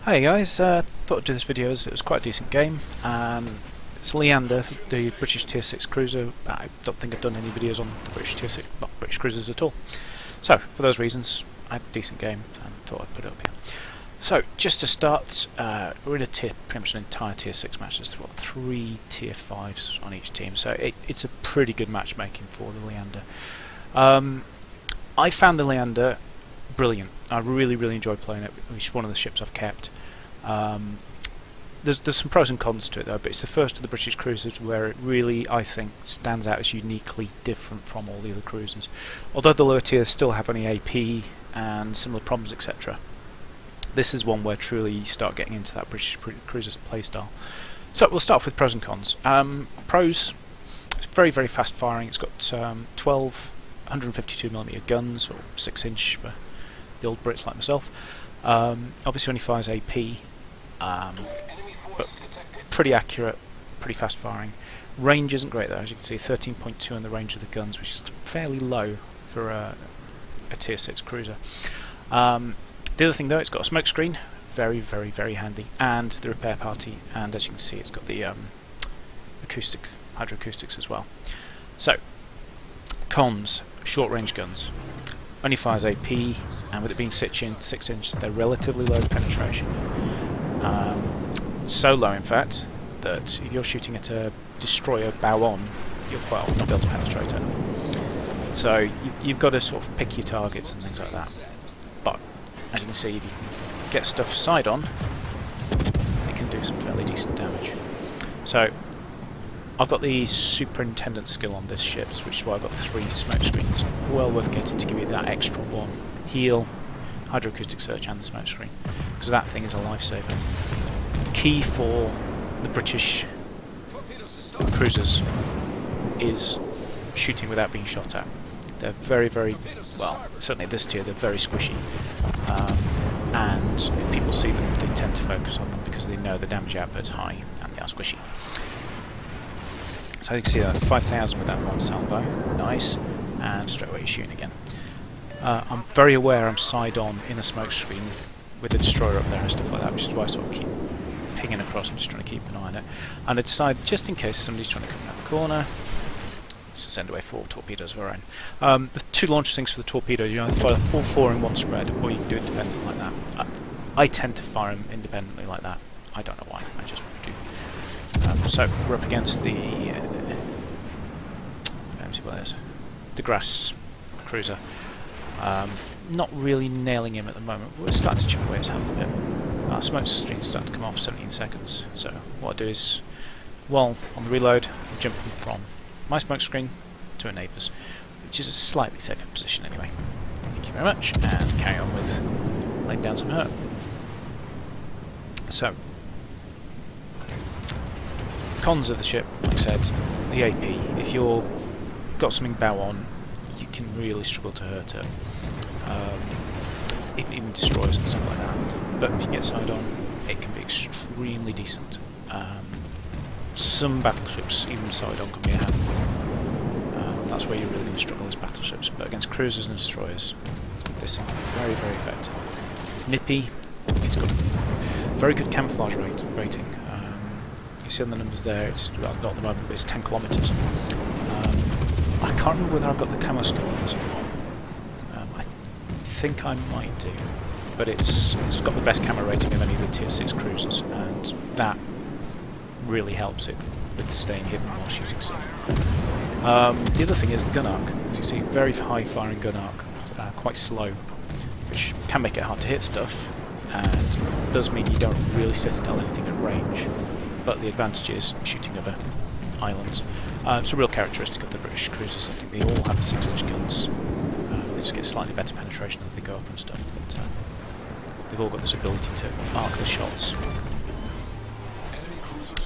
Hey guys, thought I'd do this video as it was quite a decent game. It's Leander, the British Tier 6 cruiser. I don't think I've done any videos on the British Tier 6, not British cruisers at all. So, for those reasons, I had a decent game and thought I'd put it up here. So, just to start, we're in pretty much an entire Tier 6 match. There's 3 Tier 5s on each team, so it's a pretty good matchmaking for the Leander. I found the Leander brilliant. I really enjoyed playing it. It's one of the ships I've kept. There's some pros and cons to it though, but it's the first of the British cruisers where it really, I think, stands out as uniquely different from all the other cruisers. Although the lower tiers still have only AP and similar problems, etc., this is one where truly you start getting into that British cruiser's playstyle. So we'll start off with pros and cons. Pros, it's very fast firing. It's got 12 152mm guns, or 6-inch for the old Brits like myself. Obviously only fires AP, but pretty accurate, pretty fast firing. Range isn't great though, as you can see, 13.2 on the range of the guns, which is fairly low for a Tier 6 cruiser. The other thing though, it's got a smoke screen, very handy, and the repair party, and as you can see it's got the hydroacoustics as well. So, cons, short range guns. Only fires AP, and with it being 6-inch, they're relatively low penetration. So low, in fact, that if you're shooting at a destroyer bow on, you'll quite often not be able to penetrate it. So you've got to sort of pick your targets and things like that. But as you can see, if you can get stuff side on, it can do some fairly decent damage. So I've got the superintendent skill on this ship, which is why I've got 3 smoke screens. Well worth getting to give you that extra one. Heal, hydroacoustic search and the smoke screen, because that thing is a lifesaver. Key for the British cruisers is shooting without being shot at. They're very, well, certainly at this tier, they're very squishy. And if people see them, they tend to focus on them because they know the damage output is high and they are squishy. So you can see 5,000 with that one salvo, nice, and straight away you're shooting again. I'm very aware I'm side on in a smoke screen with the destroyer up there and stuff like that, which is why I sort of keep pinging across. I'm just trying to keep an eye on it. And I decided, just in case somebody's trying to come around the corner, just send away 4 torpedoes of our own. The 2 launch things for the torpedoes, you either fire all 4 in one spread, or you can do it independently like that. I tend to fire them independently like that. I don't know why, I just do. So we're up against the grass cruiser. Not really nailing him at the moment, but we're starting to chip away his health a bit. Our smoke screen's starting to come off 17 seconds, so what I do is, while on the reload, I'm jumping from my smoke screen to a neighbour's, which is a slightly safer position anyway. Thank you very much, and carry on with laying down some hurt. So, cons of the ship, like I said, the AP. If you've got something bow on, you can really struggle to hurt it. Even destroyers and stuff like that. But if you get side on, it can be extremely decent. Some battleships, even side on, can be a handful. That's where you're really going to struggle as battleships. But against cruisers and destroyers, this thing is very effective. It's nippy. It's got very good camouflage rating. You see on the numbers there, it's well, not at the moment, but it's 10 kilometers. I can't remember whether I've got the camo skill on this or not. I think I might do, but it's got the best camo rating of any of the Tier 6 cruisers, and that really helps it with the staying hidden while shooting stuff. The other thing is the gun arc. As you see, very high firing gun arc, quite slow, which can make it hard to hit stuff, and does mean you don't really citadel anything at range, but the advantage is shooting over islands. It's a real characteristic of the British cruisers. I think they all have the 6-inch guns. They just get slightly better penetration as they go up and stuff, but they've all got this ability to arc the shots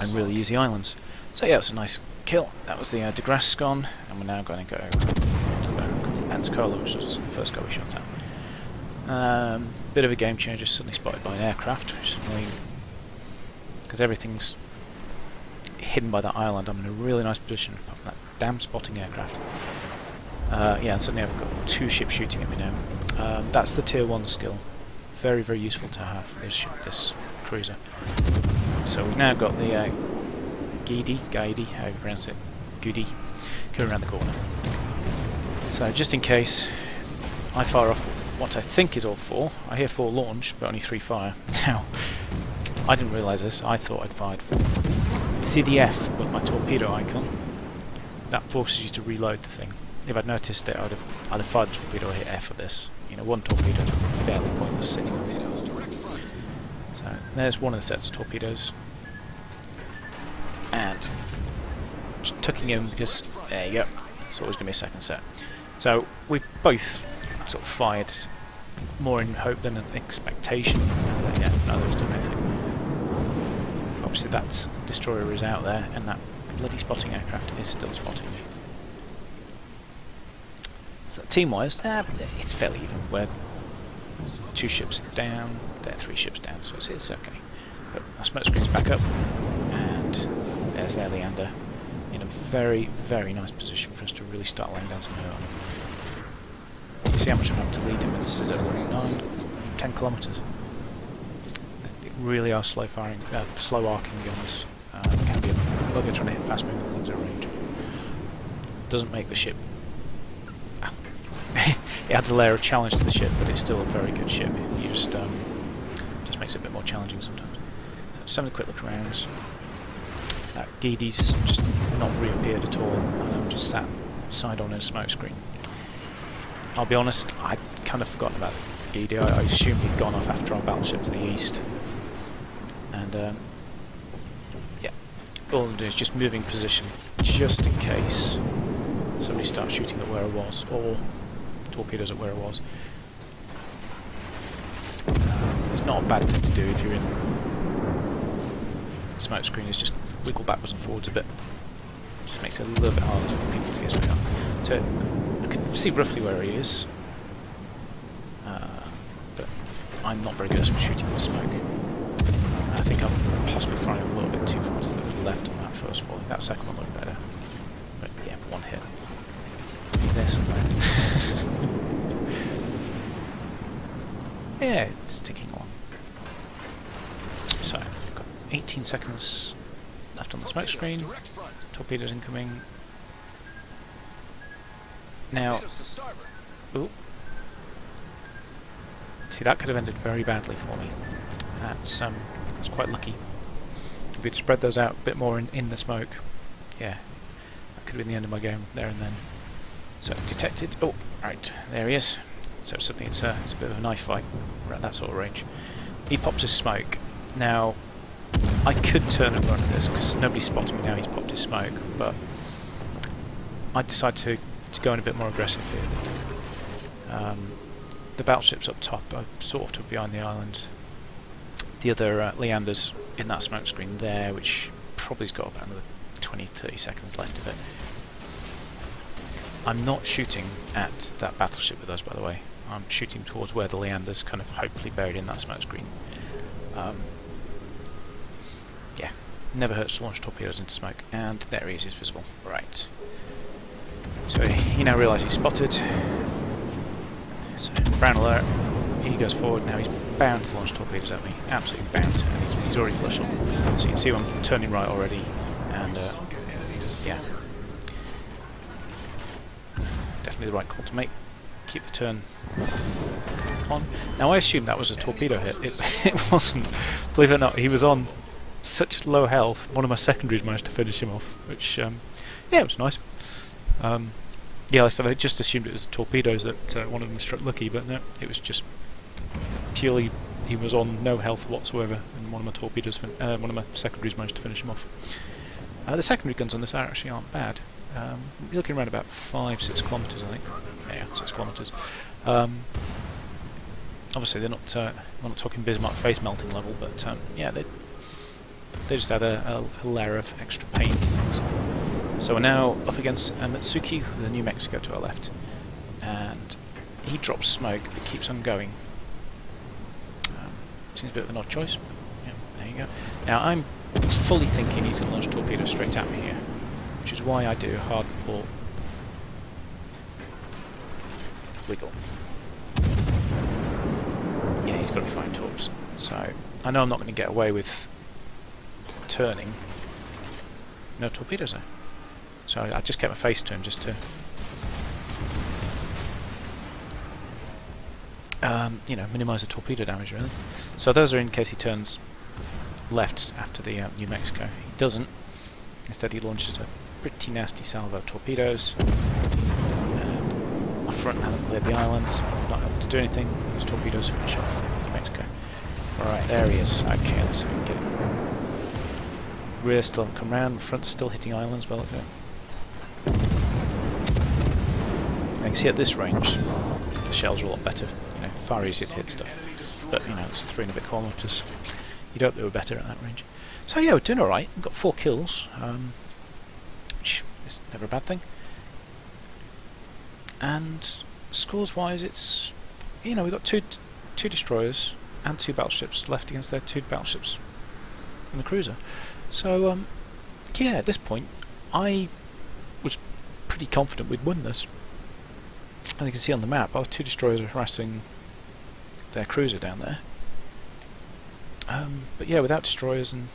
and really use the islands. So yeah, it's a nice kill. That was the de Grasse gone, and we're now going to go to the Pensacola, which was the first guy we shot at. Bit of a game changer, suddenly spotted by an aircraft, which is annoying, because everything's hidden by that island. I'm in a really nice position, apart from that damn spotting aircraft. Yeah, and suddenly I've got 2 ships shooting at me now. That's the Tier 1 skill. Very useful to have, this cruiser. So we've now got the Gaidi, how you pronounce it, Goody, coming around the corner. So just in case I fire off what I think is all 4, I hear 4 launch, but only 3 fire. Now, I didn't realise this, I thought I'd fired 4. You see the F with my torpedo icon? That forces you to reload the thing. If I'd noticed it, I'd have either fired the torpedo or hit F for this. You know, one torpedo is fairly pointless sitting on it. So there's one of the sets of torpedoes. And just tucking in because, there you go, it's always going to be a second set. So we've both sort of fired more in hope than an expectation. Yeah, neither has done anything. Obviously that destroyer is out there, and that bloody spotting aircraft is still spotting me. So team-wise, it's fairly even. We're 2 ships down, they're 3 ships down, so it's okay. But our smoke screen's back up, and there's their leander in a very, very nice position for us to really start laying down some hurt on him. You see how much I'm having to lead him, and this is over 10 kilometres. They really are slow firing, slow arcing guns. It can be a bugger trying to hit fast moving things at range. Doesn't make the ship. It adds a layer of challenge to the ship, but it's still a very good ship. You just makes it a bit more challenging sometimes. So just having a quick look around. That Gaidi's just not reappeared at all, and I'm just sat side on in a smoke screen. I'll be honest, I'd kind of forgotten about Gaidi. I assumed he'd gone off after our battleship to the east. And yeah, all I'm doing is just moving position, just in case somebody starts shooting at where I was, or torpedoes at where I was. It's not a bad thing to do if you're in the smoke screen, is just wiggle backwards and forwards a bit. Just makes it a little bit harder for people to get straight on. So I can see roughly where he is, but I'm not very good at shooting with smoke. I think I'm possibly firing a little bit too far to the left on that first volley. That second one looked better, but yeah, one hit. He's there somewhere. Yeah, it's ticking along. So, got 18 seconds left on the smoke screen. Torpedoes incoming. Now, ooh. See, that could have ended very badly for me. That's quite lucky. If we'd spread those out a bit more in the smoke, yeah, that could have been the end of my game there and then. So detected. Oh, right, there he is. So suddenly it's a bit of a knife fight around that sort of range. He pops his smoke. Now, I could turn and run at this because nobody's spotting me now. He's popped his smoke, but I decided to go in a bit more aggressive here. The battleship's up top. I sort of took behind the island. The other Leander's in that smoke screen there, which probably's got about another 20-30 seconds left of it. I'm not shooting at that battleship with us, by the way. I'm shooting towards where the Leander's kind of hopefully buried in that smoke screen. Yeah, never hurts to launch torpedoes into smoke, and there he is, he's visible. Right. So he now realises he's spotted. So brown alert. He goes forward. Now he's bound to launch torpedoes at me. Absolutely bound, and he's already flush on. So you can see I'm turning right already, and yeah. Definitely the right call to make. Keep the turn on. Now I assumed that was a torpedo hit. It wasn't. Believe it or not, he was on such low health. One of my secondaries managed to finish him off, which yeah, it was nice. Yeah, like I said, I just assumed it was torpedoes that one of them struck lucky, but no, it was just purely he was on no health whatsoever, and one of my torpedoes, one of my secondaries managed to finish him off. The secondary guns on this actually aren't bad. You're looking around about 5-6 kilometres, I think. Yeah, 6 kilometres. Obviously, they're not. We're not talking Bismarck face melting level, but yeah, they just add a layer of extra pain to things. So we're now up against Mitsuki with the New Mexico to our left, and he drops smoke but keeps on going. Seems a bit of an odd choice. Yeah, there you go. Now I'm fully thinking he's going to launch torpedoes straight at me here, which is why I do a hard pull. Wiggle. Yeah, he's got to be fine torps. So I know I'm not going to get away with turning. No torpedoes though. So I just kept my face to him just to, you know, minimise the torpedo damage really. So those are in case he turns left after the New Mexico. He doesn't. Instead he launches a pretty nasty salvo of torpedoes. And my front hasn't cleared the island, so I'm not able to do anything. Those torpedoes finish off New Mexico. Alright, there he is. Okay, let's see if we can get him. Rear still haven't come round, front still hitting islands. Well, okay. You can see at this range, the shells are a lot better. You know, far easier to hit stuff. But you know, it's 3 and a bit kilometres. You'd hope they were better at that range. So yeah, we're doing all right. We've got 4 kills, which is never a bad thing. And scores-wise, it's, you know, we've got two destroyers and 2 battleships left against their 2 battleships and the cruiser. So yeah, at this point, I was pretty confident we'd win this. As you can see on the map, our 2 destroyers are harassing their cruiser down there. But yeah, without destroyers and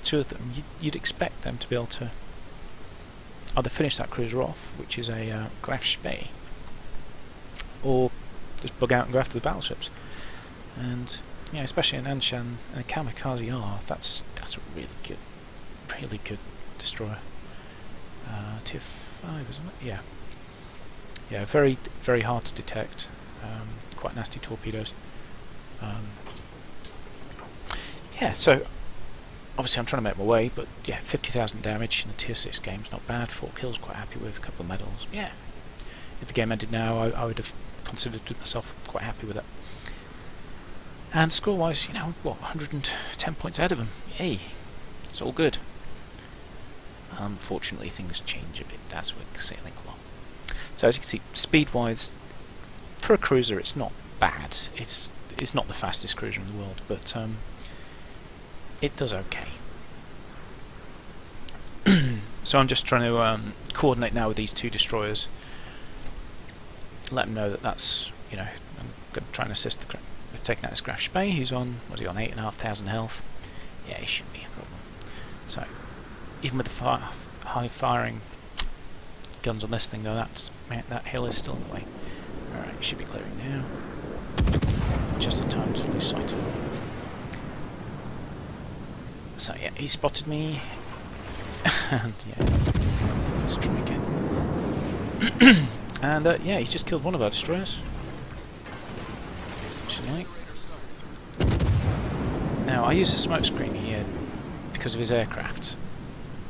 2 of them, you'd expect them to be able to either finish that cruiser off, which is a Graf Spee, or just bug out and go after the battleships. And yeah, especially an Anshan and a Kamikaze R, that's a really good destroyer. Tier 5, isn't it? Yeah. Yeah, very hard to detect. Quite nasty torpedoes. Yeah, so obviously I'm trying to make my way, but yeah, 50,000 damage in a tier 6 game's not bad. 4 kills, quite happy with. A couple of medals. Yeah, if the game ended now, I would have considered myself quite happy with it. And score-wise, you know, what, 110 points ahead of him. Yay, it's all good. Unfortunately, things change a bit as we're sailing along. So as you can see, speed-wise, for a cruiser, it's not bad. It's not the fastest cruiser in the world, but it does okay. So I'm just trying to coordinate now with these 2 destroyers. Let them know that that's, you know, I'm going to try and assist with taking out this Graf Spee, who's on, what's he on, 8,500 health. Yeah, he shouldn't be a problem. So, even with the high firing guns on this thing though, that hill is still in the way. Alright, should be clearing now. Just in time to lose sight of him. So yeah, he spotted me. And yeah, let's try again. And yeah, he's just killed one of our destroyers. Now I use a smoke screen here because of his aircraft.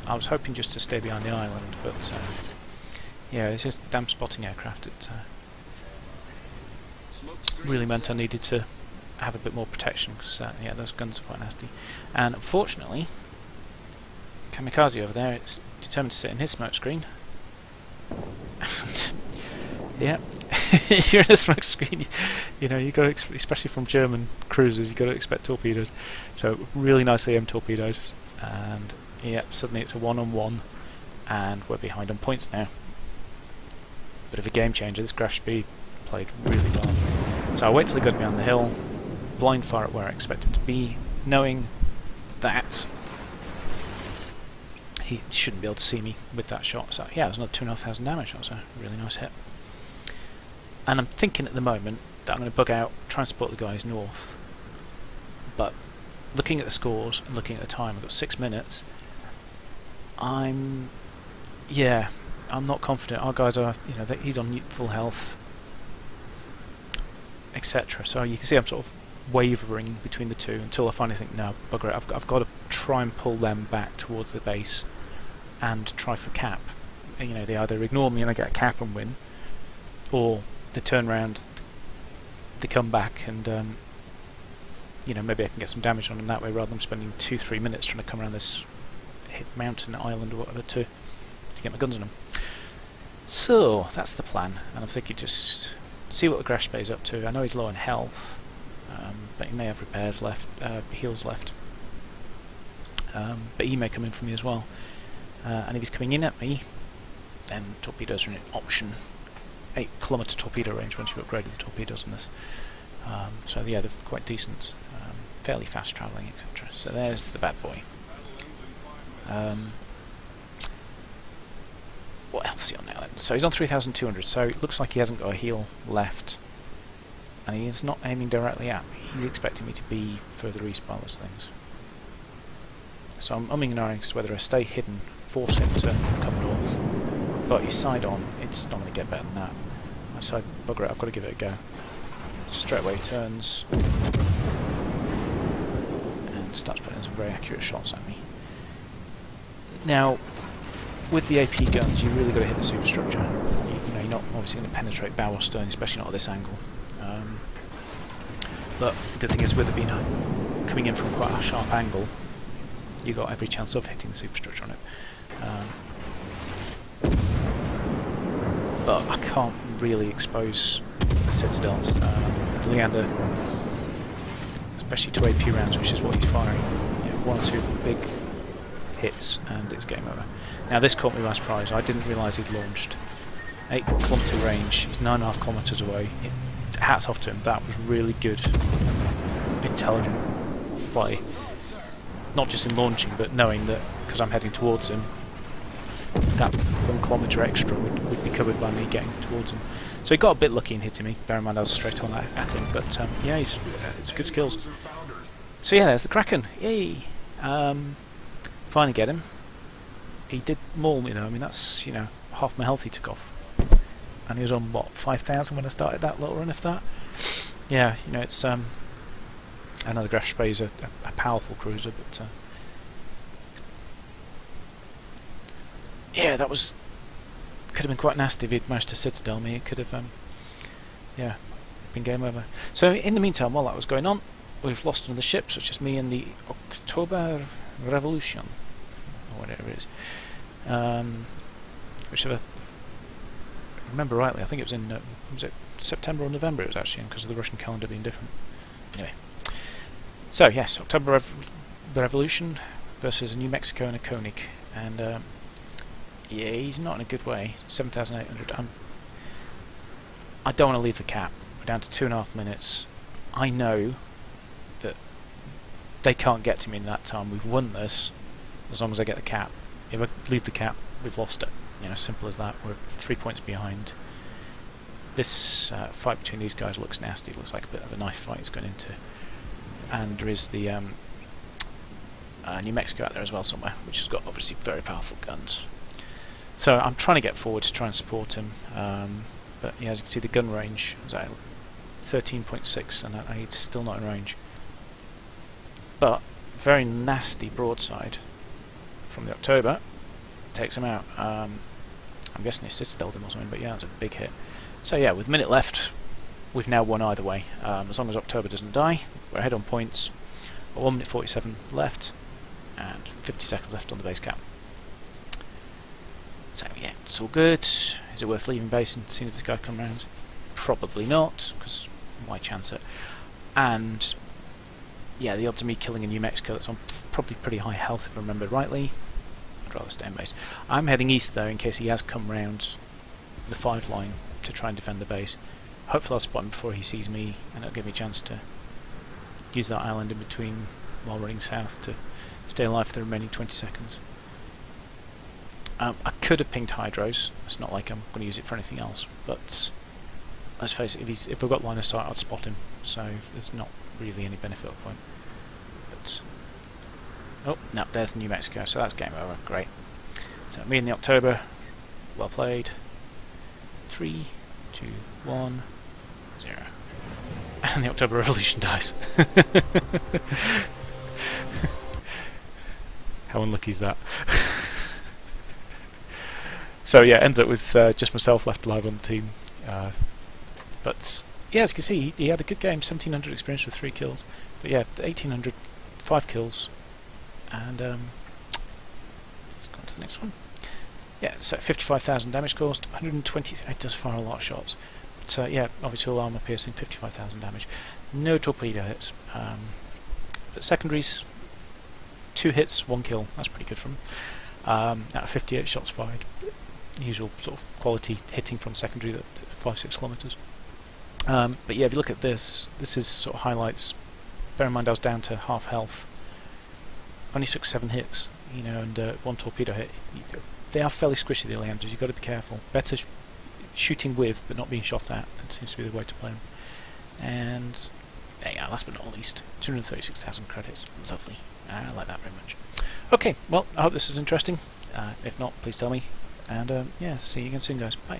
I was hoping just to stay behind the island, but yeah, it's just damn spotting aircraft. It really meant I needed to have a bit more protection, because yeah, those guns are quite nasty. And unfortunately, Kamikaze over there is determined to sit in his smoke screen. Yeah, if you're in a smoke screen, you know, you got to, especially from German cruisers, you got to expect torpedoes. So really nice AM torpedoes, and yeah, suddenly it's a 1-on-1, and we're behind on points now. Bit of a game changer. This Graf Spee played really well. So I wait till he goes behind the hill, blind fire at where I expect him to be, knowing that he shouldn't be able to see me with that shot. So yeah, there's another 2,500 damage. That was a really nice hit. And I'm thinking at the moment that I'm going to bug out, try and support the guys north. But looking at the scores and looking at the time, I've got 6 minutes. I'm not confident. Our guys are, you know, he's on full health, etc. So you can see I'm sort of wavering between the 2 until I finally think, no, bugger it. I've got to try and pull them back towards the base and try for cap. And, you know, they either ignore me and I get a cap and win, or they turn around, they come back, and you know, maybe I can get some damage on them that way rather than spending 2-3 minutes trying to come around this mountain, island, or whatever to get my guns on them. So that's the plan, and I'm thinking just see what the Graf Spee is up to. I know he's low in health, but he may have repairs left, heals left. But he may come in for me as well. And if he's coming in at me, then torpedoes are an option. 8-kilometre torpedo range once you've upgraded the torpedoes on this. So yeah, they're quite decent. fairly fast travelling, etc. So there's the bad boy. What else is he on now then? So he's on 3,200, so it looks like he hasn't got a heal left. And he is not aiming directly at me. He's expecting me to be further east by those things. So I'm umming and ahhing as to whether I stay hidden, force him to come north. But he's side on, it's not going to get better than that. I decide, bugger it, I've got to give it a go. Straight away turns and starts putting some very accurate shots at me. Now, with the AP guns, you really got to hit the superstructure. You know, you're not obviously going to penetrate bow or stern, especially not at this angle. But the good thing is, with it being coming in from quite a sharp angle, you got every chance of hitting the superstructure on it. But I can't really expose the citadels. Leander, especially to AP rounds, which is what he's firing. You know, 1 or 2 big hits and it's game over. Now this caught me by surprise. I didn't realise he'd launched 8-kilometre range. He's 9.5 kilometres away. Hats off to him. That was really good, intelligent play. Not just in launching, but knowing that because I'm heading towards him, that 1 kilometre extra would be covered by me getting towards him. So he got a bit lucky in hitting me. Bear in mind I was straight on at him, but yeah, it's good skills. So yeah, there's the Kraken. Yay! Finally get him. He did maul me though. I mean, that's, you know, half my health he took off. And he was on, what, 5,000 when I started that little run, if that? Yeah, you know, it's... I know the Graf Spee is a powerful cruiser, but... yeah, that was... could have been quite nasty if he'd managed to citadel me. It could have, yeah, been game over. So, in the meantime, while that was going on, we've lost another ship, such as me in the October Revolution, or whatever it is. Which, if I remember rightly, I think it was in was it September or November it was actually in, because of the Russian calendar being different. Anyway, so yes, October Revolution versus a New Mexico and a Koenig, and yeah, he's not in a good way. 7,800. I don't want to leave the cap. We're down to 2.5 minutes. I know that they can't get to me in that time. We've won this as long as I get the cap. If I leave the cap, we've lost it. You know, simple as that. We're 3 points behind. This fight between these guys looks nasty. It looks like a bit of a knife fight it's going into. And there is the New Mexico out there as well somewhere, which has got obviously very powerful guns. So I'm trying to get forward to try and support him. But yeah, as you can see, the gun range is at 13.6, and it's still not in range. But very nasty broadside from the October takes him out. I'm guessing he citadeled him or something, but yeah, that's a big hit. So yeah, with a minute left, we've now won either way. As long as October doesn't die, we're ahead on points. 1 minute 47 left, and 50 seconds left on the base cap. So yeah, it's all good. Is it worth leaving base and seeing if this guy comes round? Probably not, because why chance it? And yeah, the odds of me killing a New Mexico that's on probably pretty high health if I remember rightly. I'd rather stay in base. I'm heading east though in case he has come round the 5 line to try and defend the base. Hopefully I'll spot him before he sees me, and it'll give me a chance to use that island in between while running south to stay alive for the remaining 20 seconds. I could have pinged hydros. It's not like I'm going to use it for anything else, but let's face it, if we've got line of sight, I'd spot him, so there's not really any benefit of point. But oh no, there's New Mexico, so that's game over. Great. So me in the October, well played. 3, 2, 1, 0, and the October Revolution dies. How unlucky is that? So yeah, ends up with just myself left alive on the team. But yeah, as you can see, he had a good game. 1,700 experience with 3 kills. But yeah, 1,800, 5 kills, and let's go on to the next one. Yeah, so 55,000 damage caused, 120. It does fire a lot of shots. But yeah, obviously all armor piercing, 55,000 damage. No torpedo hits. But secondaries, 2 hits, 1 kill. That's pretty good from him. Out of 58 shots fired. Usual sort of quality hitting from secondary at 5-6 kilometers. But yeah, if you look at this, this is sort of highlights bear in mind I was down to half health. Only took 7 hits, you know, and 1 torpedo hit. They are fairly squishy, the leanders. You've got to be careful. Better shooting with, but not being shot at. It seems to be the way to play them. And yeah, last but not least, 236,000 credits. Lovely. I like that very much. Okay, well, I hope this is interesting. If not, please tell me. And yeah, see you again soon, guys. Bye.